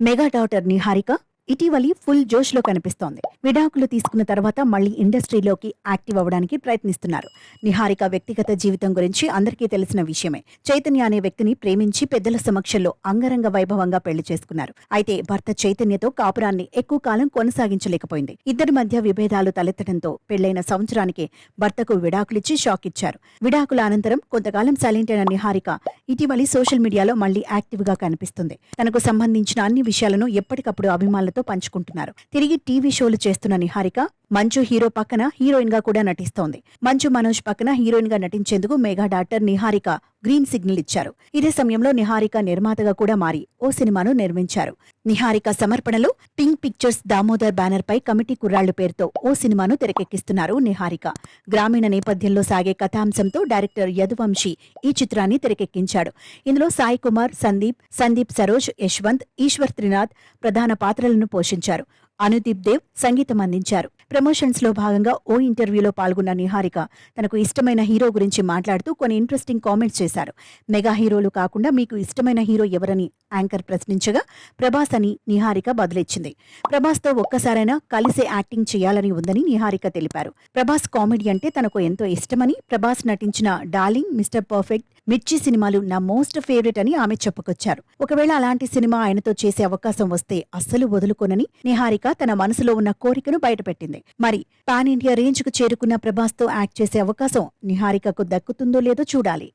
Mega daughter Niharika ఇటీవలి full జోష్లో కనిపిస్తోంది. విడాకులు తీసుకున్న తర్వాత మళ్లీ ఇండస్ట్రీలోకి యాక్టివ్ అవ్వడానికి ప్రయత్నిస్తున్నారు. నిహారిక వ్యక్తిగత జీవితం గురించి అందరికీ తెలిసిన విషయమే. చైతన్య అనే వ్యక్తిని ప్రేమించి పెద్దల సమక్షంలో అంగరంగ వైభవంగా పెళ్లి చేసుకున్నారు. అయితే భర్త చైతన్యతో కాపురాన్ని ఎక్కువ కాలం కొనసాగించలేకపోయింది. ఇద్దరి మధ్య విభేదాలు తలెత్తడంతో పెళ్లైన సంవత్సరానికి భర్తకు విడాకులిచ్చి షాక్ ఇచ్చారు. విడాకుల అనంతరం కొంతకాలం సైలెంట్ అయిన నిహారిక ఇటీవలి సోషల్ మీడియాలో మళ్లీ యాక్టివ్ గా కనిపిస్తుంది. తనకు సంబంధించిన అన్ని విషయాలను ఎప్పటికప్పుడు అభిమానులతో పంచుకుంటున్నారు. తిరిగి టీవీ షోలు చేస్తున్న నిహారిక మంచు హీరో పక్కన హీరోయిన్ గా కూడా నటిస్తోంది. మంచు మనోజ్ పక్కన హీరోయిన్ గా నటించేందుకు mega daughter Niharika green signal ఇచ్చారు. ఇదే సమయంలో నిహారిక నిర్మాతగా కూడా మారి ఓ సినిమాను నిర్మించారు. నిహారిక సమర్పణలో పింక్ పిక్చర్స్ దామోదర్ బ్యానర్ పై కమిటీ కుర్రాళ్లు పేరుతో ఓ సినిమాను తెరకెక్కిస్తున్నారు నిహారిక. గ్రామీణ నేపథ్యంలో సాగే కథాంశంతో డైరెక్టర్ యదువంశీ ఈ చిత్రాన్ని తెరకెక్కించాడు. ఇందులో సాయి కుమార్, సందీప్ సరోజ్, యశ్వంత్, ఈశ్వర్ త్రినాథ్ ప్రధాన పాత్రలను పోషించారు. అనుదీప్ దేవ్ సంగీతం అందించారు. ప్రమోషన్స్ లో భాగంగా ఓ ఇంటర్వ్యూలో పాల్గొన్న నిహారిక తనకు ఇష్టమైన హీరో గురించి మాట్లాడుతూ కొన్ని ఇంట్రెస్టింగ్ కామెంట్స్ చేశారు. మెగా హీరోలు కాకుండా మీకు ఇష్టమైన హీరో ఎవరని యాంకర్ ప్రశ్నించగా ప్రభాస్ అని నిహారిక బదులిచ్చింది. ప్రభాస్ తో ఒక్కసారైనా కలిసే యాక్టింగ్ చేయాలని ఉందని నిహారిక తెలిపారు. ప్రభాస్ కామెడీ అంటే తనకు ఎంతో ఇష్టమని, ప్రభాస్ నటించిన డార్లింగ్, మిస్టర్ పర్ఫెక్ట్, మిర్చి సినిమాలు నా మోస్ట్ ఫేవరెట్ అని ఆమె చెప్పుకొచ్చారు. ఒకవేళ అలాంటి సినిమా ఆయనతో చేసే అవకాశం వస్తే అస్సలు వదులుకోనని నిహారిక తన మనసులో ఉన్న కోరికను బయటపెట్టింది. మరి పాన్ ఇండియా రేంజ్ కు చేరుకున్న ప్రభాస్ తో యాక్ట్ చేసే అవకాశం నిహారికకు దక్కుతుందో లేదో చూడాలి.